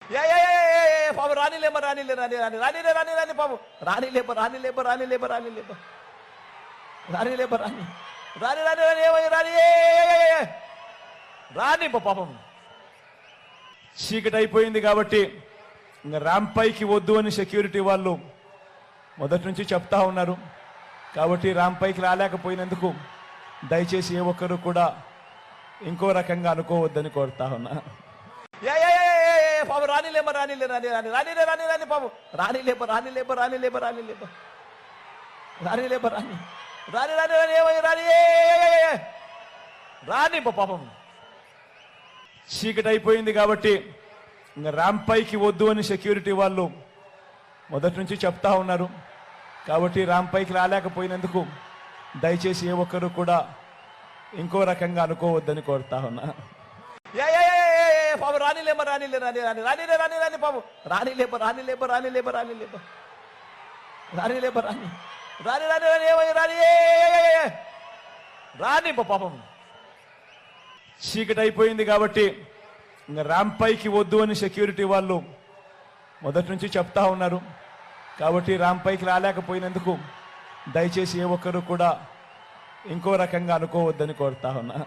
పాపం రానిలేమ రానిలే రాని రాని రానిలే రాని రాని పాపం రానిలేప రానిలేప రానిలేప రానిలేప రానిలేప రాని రాని రాని రాని ఏమై రాని రానిప పాపం చీకటి అయిపోయింది కాబట్టి ఇంకా ర్యాంప్ పైకి వద్దు అని సెక్యూరిటీ వాళ్ళు మొదటి నుంచి చెప్తా ఉన్నారు. కాబట్టి ర్యాంప్ పైకి రాలేకపోయినందుకు దయచేసి ఏ ఒక్కరు కూడా ఇంకో రకంగా అనుకోవద్దని కోరుతా ఉన్నా. పాపం రానిలేమ రానిలే రాని రాని రానిలే రాని రాని పాపం రానిలేప రానిలేప రానిలేప రానిలేప రానిలేప రాని రాని రాని రాని ఏమై రాని రానిప పాపం చీకటి అయిపోయింది కాబట్టి ఇంకా ర్యాంప్ పైకి వద్దు అని సెక్యూరిటీ వాళ్ళు మొదటి నుంచి చెప్తా ఉన్నారు. కాబట్టి ర్యాంప్ పైకి రాలేకపోయినందుకు దయచేసి ఏ ఒక్కరు కూడా ఇంకో రకంగా అనుకోవద్దని కోరుతా ఉన్నా. పాపం రానిలేమ రానిలే రాని రాని రానిలే రాని రాని పాపం రానిలేప రానిలేప రానిలేప రానిలేప రానిలేప రాని రాని రాని రాని ఏమై రాని రానిప పాపం చీకటి అయిపోయింది కాబట్టి ఇంకా ర్యాంప్ పైకి వద్దు అని సెక్యూరిటీ వాళ్ళు మొదటి నుంచి చెప్తా ఉన్నారు. కాబట్టి ర్యాంప్ పైకి రాలేకపోయినందుకు దయచేసి ఏ ఒక్కరు కూడా ఇంకో రకంగా అనుకోవద్దని కోరుతా ఉన్నా.